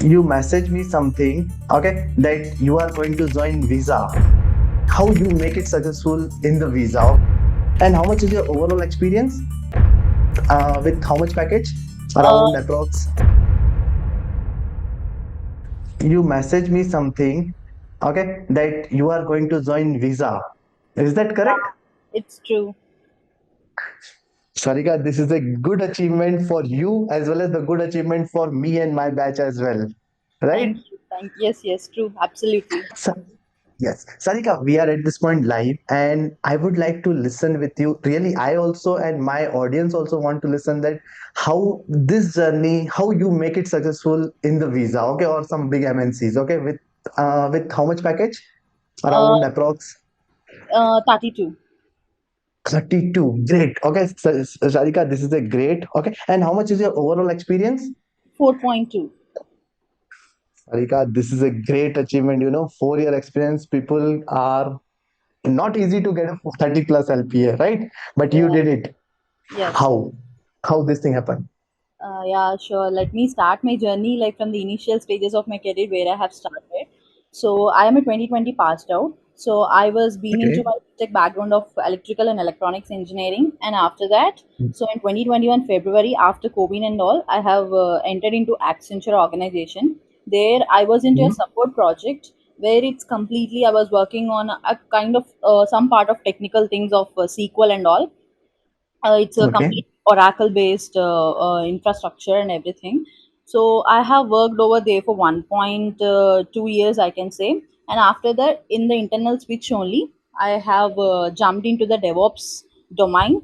You message me something, okay, that you are going to join Visa. How you make it successful in the Visa, and how much is your overall experience? With how much package? Uh, Around approx. You message me something, okay, that you are going to join Visa. Is that correct? yeah, it's true. Sarika, this is a good achievement for you as well as the good achievement for me and my batch as well. Thank Right? you. Yes, yes, true. Absolutely. So, yes. Sarika, we are at this point live and I would like to listen with you. Really, I also and my audience also want to listen that how this journey, how you make it successful in the Visa, okay, or some big MNCs, okay, with how much package? Uh, Around approx 32. 32. Great. Okay, Sarika, this is a great. Okay, and how much is your overall experience? 4.2. Sarika, this is a great achievement. 4 year experience. People are not easy to get a 30 plus LPA, right? But you Yeah. did it. Yes. How? How this thing happened? Yeah, sure. Let me start my journey like from the initial stages of my career where I have started. So I am a 2020 passed out. So I was being into Okay. my tech background of electrical and electronics engineering, and after that, so in 2021 February after COVID and all, I have entered into Accenture organization. There I was into a Mhm. support project where it's completely I was working on a kind of some part of technical things of SQL and all. It's a Okay. complete Oracle based infrastructure and everything. So I have worked over there for 1.2 years, I can say. And after that, in the internal switch only, I have jumped into the DevOps domain.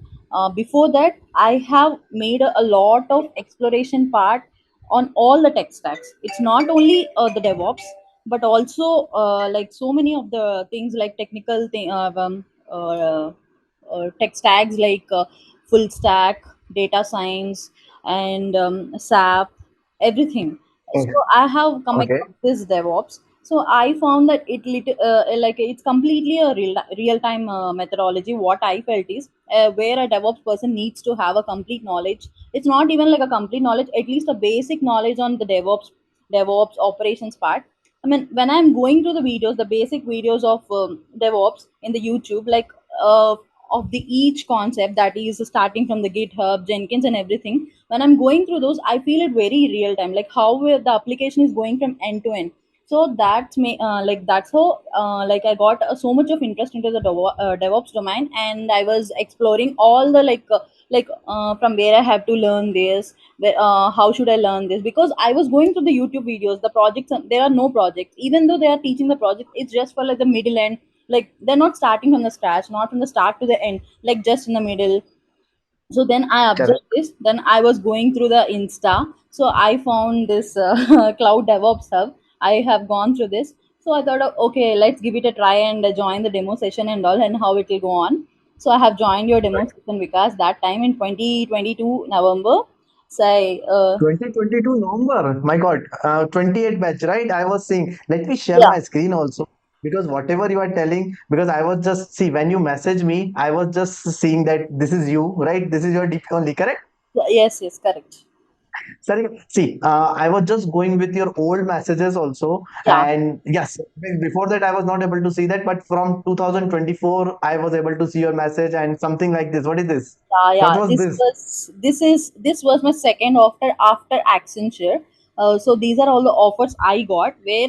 Before that, I have made a lot of exploration part on all the tech stacks. It's not only the DevOps, but also like so many of the things like technical tech stacks like full stack, data science, and SAP, everything. So Okay. I have come Okay. across this DevOps. So I found that like it's completely a real time methodology. What I felt is where a DevOps person needs to have a complete knowledge. It's not even like a complete knowledge, at least a basic knowledge on the DevOps operations part. I mean, when I'm going through the videos, the basic videos of DevOps in the YouTube, like uh, of the each concept that is starting from the GitHub, Jenkins, and everything. When I'm going through those, I feel it very real time, like how the application is going from end to end. So that's me, like that's how like I got so much of interest into the DevOps domain, and I was exploring all the from where I have to learn this, how should I learn this, because I was going through the YouTube videos, the projects, and there are no projects, even though they are teaching the project, it's just for like the middle end, like they're not starting from the scratch, not from the start to the end, like just in the middle. So then I Correct. observed this, then I was going through the Insta, so I found this Cloud DevOps Hub. I have gone through this, so I thought, okay, let's give it a try and join the demo session and all, and how it will go on. So I have joined your demo session because that time in 2022 November. So 2022 November. My God. 28 batch, right? I was seeing. Let me share yeah. my screen also. Because whatever you are telling, because I was just see when you message me, I was just seeing that this is you, right? This is your DP only, correct? Yes, yes, correct. Sorry, see, I was just going with your old messages also, Yeah. and yes, before that I was not able to see that, but from 2024 I was able to see your message and something like this. What is this? Yeah, What yeah. was this? This was my second offer after Accenture. So these are all the offers I got where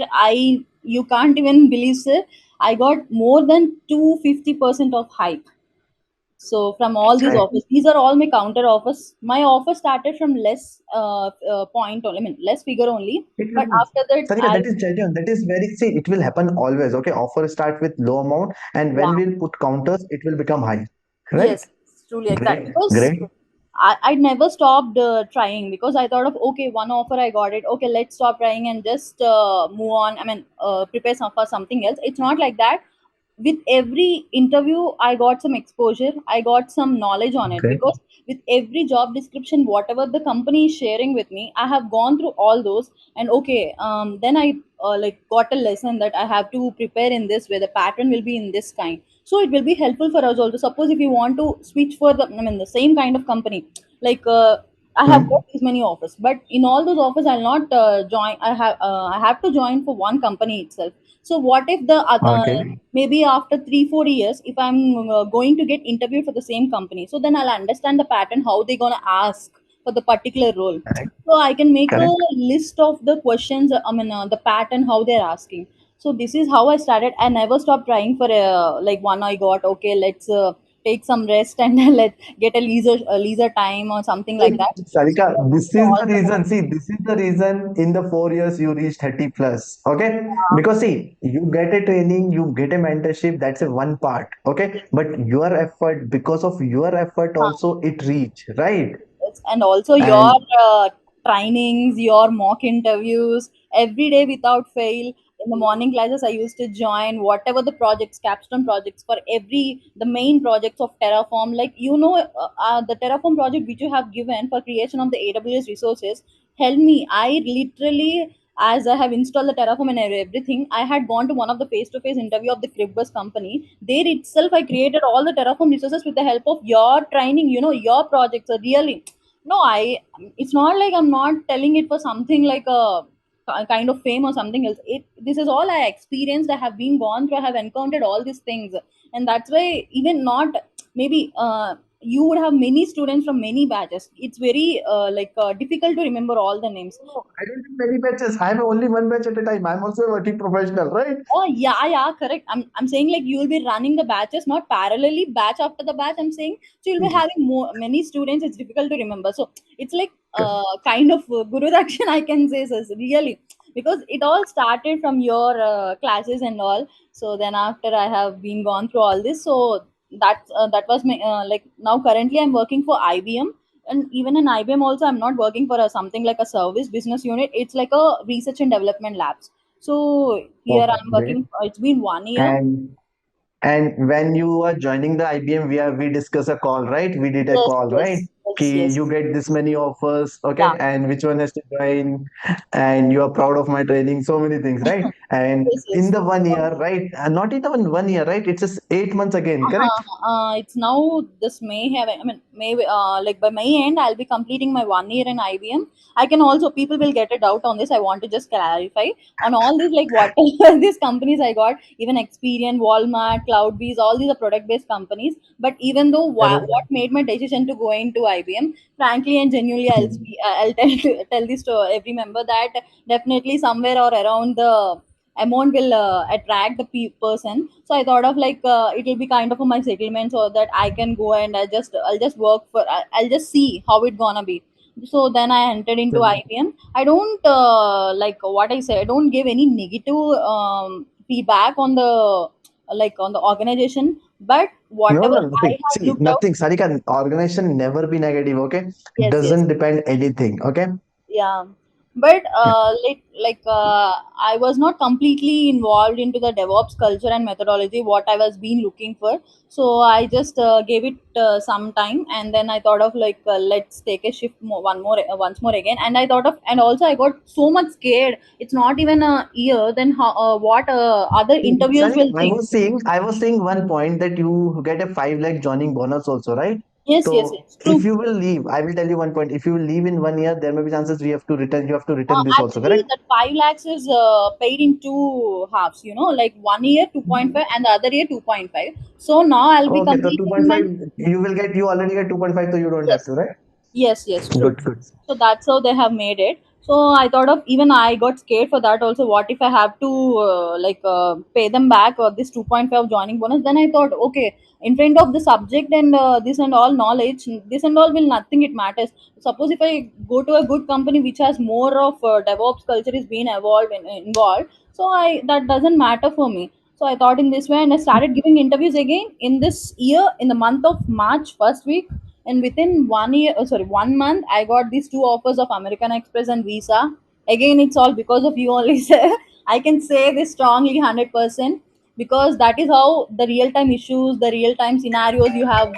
you can't even believe it. I got more than 250% of hike. So from all these I, offers, these are all my counter offers. My offer started from less point only, I mean less figure only. it But happens. after that, Sarika, that is genuine. That is very, see, it will happen always. Okay, offer start with low amount, and when yeah. we'll put counters, it will become high. Right? Yes, truly like that. Great, Because great. I never stopped trying, because I thought of, okay, one offer I got it. Okay, let's stop trying and just move on. I mean, prepare for something else. It's not like that. With every interview, I got some exposure. I got some knowledge on it, Okay. because with every job description, whatever the company is sharing with me, I have gone through all those. And okay, then I like got a lesson that I have to prepare in this way. The pattern will be in this kind, so it will be helpful for us also. Suppose if you want to switch for the, I mean, the same kind of company, like I have Hmm. got these many offers, but in all those offers, I'll not join. I have to join for one company itself. So what if the Okay. maybe after 3 4 years, if I'm going to get interviewed for the same company, so then I'll understand the pattern how they're gonna ask for the particular role. Correct. So I can make a Correct. list of the questions. I mean the pattern how they're asking. So this is how I started. I never stopped trying for like one I got. Okay, let's take some rest and let get a leisure time or something like that. Sarika, So, this is all the the reason. time. See, this is the reason in the 4 years you reach 30 plus. Okay. Because see, you get a training, you get a mentorship, that's a one part. Okay. But your effort, because of your effort Huh. also it reach, right? And also your And trainings, your mock interviews, every day without fail. In the morning classes, I used to join whatever the projects, capstone projects for every the main projects of Terraform. Like the Terraform project which you have given for creation of the AWS resources. Help me. I literally, as I have installed the Terraform and everything, I had gone to one of the face-to-face interview of the Cribus company. There itself, I created all the Terraform resources with the help of your training. Your projects are really no. It's not like I'm not telling it for something like a kind of fame or something else. This is all I experienced. I have been gone through. I have encountered all these things, and that's why even not maybe you would have many students from many batches. It's very difficult to remember all the names. no, I don't have many batches. I have only one batch at a time. I'm also a working professional, right? Oh yeah, yeah, correct. I'm saying like you will be running the batches, not parallelly batch after the batch. I'm saying so you'll be having more many students. It's difficult to remember. So it's like kind of guru action I can say, so really, because it all started from your classes and all. So then after I have been gone through all this, so that was my like now currently I'm working for IBM. And even in IBM also, I'm not working for something like a service business unit. It's like a research and development labs. So here Okay, I'm great. working. It's been 1 year. And when you are joining the IBM, we discuss a call, right? We did a Yes, call, right? yes, yes, Ki you yes. get this many offers, Yeah. okay, and which one has to join, and you are proud of my training, so many things, right? And Yes, in yes. the 1 year, right? Not even 1 year, right? It's just 8 months again, correct? It's now this May have. I mean, May like by May end, I'll be completing my 1 year in IBM. I can also people will get a doubt on this. I want to just clarify on all these like what these companies I got, even Experian, Walmart, CloudBees, all these are product based companies. But even though Correct. what made my decision to go into IBM, frankly and genuinely, I'll tell this to every member that definitely somewhere or around the amount will attract the person. So I thought of like it will be kind of my settlement so that I can go and I'll just work for I'll just see how it gonna be. So then I entered into IBM. I don't like what I say, I don't give any negative feedback on the like on the organization, but No, whatever no, I nothing. have See, looked out. nothing. Sarika, organization never be negative, okay? Yes, yes. Doesn't depend anything, okay? Yeah, but Yeah. I was not completely involved into the DevOps culture and methodology what I was been looking for. So I just gave it some time, and then I thought of like let's take a shift once more again. And I thought of, and also I got so much scared. It's not even a year, then how what other interviews Sarika, will think. I was saying one point that you get a 5 lakh joining bonus also, right? Yes, yes, So yes, if true. you will leave, I will tell you one point. If you will leave in 1 year, there may be chances we have to return. You have to return this also, Actually, correct? that 5 lakhs is paid in two halves. Like 1 year 2.5 and the other year 2.5. So now I'll be Okay, so completing my 2.5, you already get 2.5, so you don't have yes, to, right? yes, yes, true. Good, good. So that's how they have made it. So I thought of, even I got scared for that also. What if I have to pay them back or this 2.5 joining bonus? Then I thought, okay, in front of the subject and this and all knowledge, this and all will nothing. It matters. Suppose if I go to a good company which has more of DevOps culture is being involved, so I that doesn't matter for me. So I thought in this way, and I started giving interviews again in this year in the month of March, first week. And within 1 year, sorry, 1 month, I got these two offers of American Express and Visa. Again, it's all because of you only, sir. I can say this strongly, 100%, because that is how the real time issues, the real time scenarios you have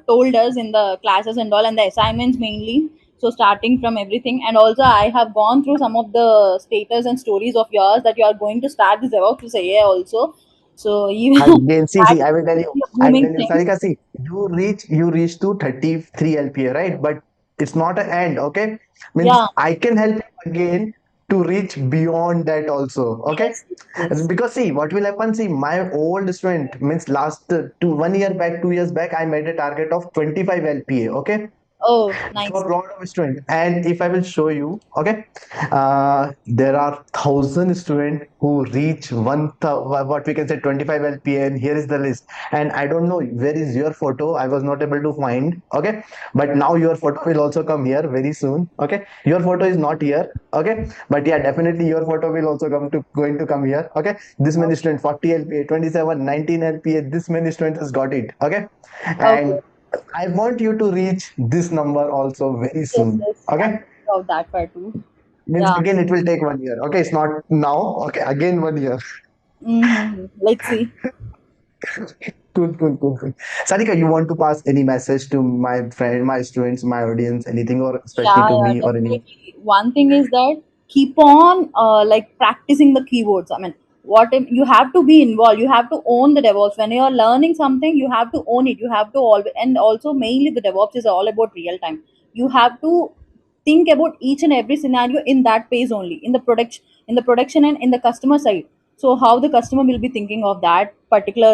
told us in the classes and all, and the assignments mainly. So starting from everything, and also I have gone through some of the status and stories of yours that you are going to start this about to say, yeah, also. So even Again, that I will tell is you, a booming thing. Sarika, see, you reach to 33 LPA, right? But It's not an end. Okay, means Yeah. I can help you again to reach beyond that also. Okay, Yes. Yes. because see what will happen. See, my old student means last 1 year back, 2 years back, I made a target of 25 LPA. Okay, Oh, for nice. a lot of students. And if I will show you, okay, there are 1,000 students who reach what we can say 25 LPA, and here is the list. And I don't know where is your photo. I was not able to find. Okay, but now your photo will also come here very soon. Okay, your photo is not here. Okay, but yeah, definitely your photo will also going to come here. Okay, this many Okay. students, 40 LPA, 27, 19 LPA. This many students has got it. Okay, Okay. and I want you to reach this number also very Yes. soon. Yes. I'm Okay? proud of that part too. Means Yeah. again it will take 1 year. Okay, it's not now. Okay, again 1 year. Mm-hmm. Let's see. Cool, cool, cool, cool. Sarika, you want to pass any message to my friend, my students, my audience, anything, or especially Yeah, to yeah, me or anyone? definitely. One thing is that keep on like practicing the keywords. I mean, you have to be involved. You have to own the DevOps. When you are learning something, you have to own it. You have to always, and also mainly the DevOps is all about real time. You have to think about each and every scenario in that phase only, in the production and in the customer side. So how the customer will be thinking of that particular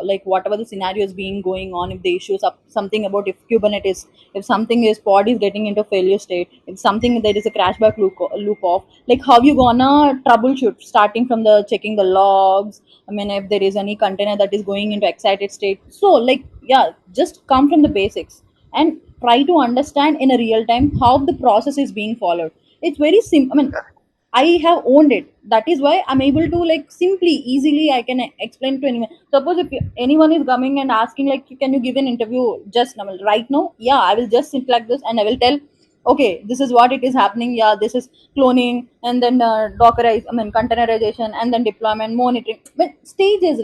like whatever the scenario is being going on, if the issues up something about if Kubernetes, if something is pod is getting into failure state, if something there is a crashback loop off, like how you gonna troubleshoot starting from the checking the logs. I mean, if there is any container that is going into excited state, so like yeah, just come from the basics and try to understand in a real time how the process is being followed. It's very simple. I mean, I have owned it. That is why I'm able to like simply, easily I can explain to anyone. Suppose if anyone is coming and asking like, can you give an interview just now, right now? Yeah, I will just sit like this and I will tell, okay, this is what it is happening. Yeah, this is cloning and then Dockerize, I mean containerization and then deployment, monitoring. But stages.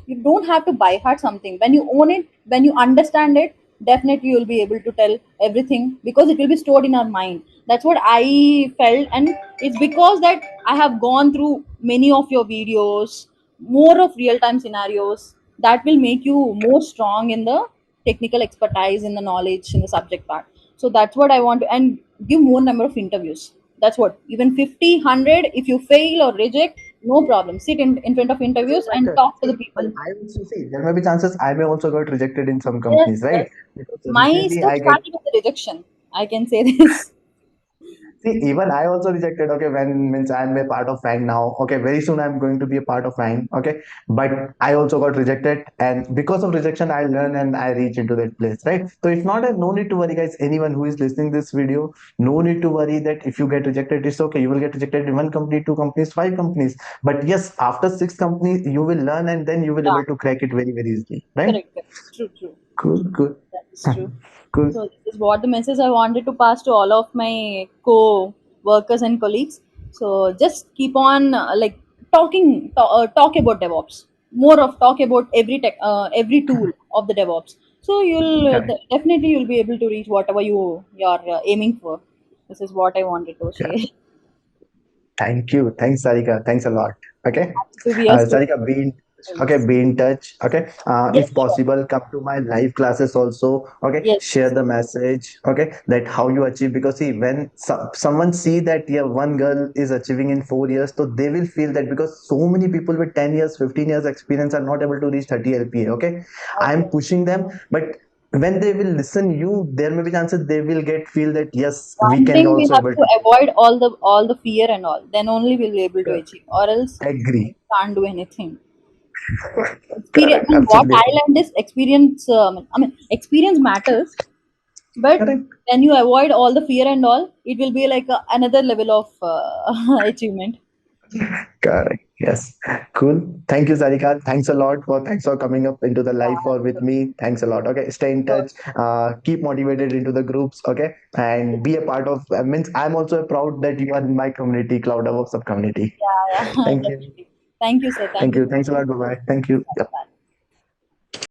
You don't have to buy heart something. When you own it, when you understand it, definitely you'll be able to tell everything because it will be stored in our mind. That's what I felt, and it's because that I have gone through many of your videos, more of real time scenarios that will make you more strong in the technical expertise, in the knowledge, in the subject part. So that's what I want to, and give more number of interviews. That's what, even 50, 100, if you fail or reject, no problem, sit in front of interviews Doesn't and matter. talk to See, the even people. I also see there may be chances I may also got rejected in some Yes, companies, right? yes. Because My recently step I get. started with the rejection, I can say this. See, even I also rejected. Okay, when means I'm a part of Fang now. Okay, very soon I'm going to be a part of Fang. Okay, but I also got rejected, and because of rejection, I learn and I reach into that place, right? So it's not a no need to worry, guys. Anyone who is listening this video, no need to worry that if you get rejected, it's okay. You will get rejected in one company, two companies, five companies. But yes, after six companies, you will learn, and then you will Yeah, able to crack it very very easily, right? correct, correct. True, true. Cool, cool, That is true. cool. So this is what the message I wanted to pass to all of my co-workers and colleagues. So just keep on talk about DevOps. More of talk about every tool of the DevOps. So Correct. definitely you'll be able to reach whatever you're aiming for. This is what I wanted to Yeah. share. Thank you. Thanks, Sarika. Thanks a lot. Okay. To be a student. Sarika, be in touch. Okay. Yes, If sure. possible, come to my live classes also. Okay. Yes, Share the message. Okay. That how you achieve, because see, when someone see that yeah, one girl is achieving in 4 years, so they will feel that, because so many people with 10 years, 15 years experience are not able to reach 30 LPA. Okay. I am okay. pushing them, but when they will listen you, there may be chances they will get feel that yes, we One can thing we also have able to avoid all the fear and all. Then only we'll be able to to achieve. Or else agree. can't do anything. Experience. Correct. I mean, what I Absolutely. learned is experience. I mean, experience matters. But Correct. when you avoid all the fear and all, it will be like another level of achievement. Correct. Yes. Cool. Thank you, Sarika. Thanks for coming up into the live for with Yeah, me. Thanks a lot. Okay. Stay in sure, touch. Keep motivated into the groups. Okay. And be a part of means I'm also proud that you are in my community, Cloud DevOps sub community. yeah, yeah, Thank you. definitely. Thank you, sir. Thank Thank you you. so Thanks a lot. Bye bye. Thank you. much. Yep. Bye.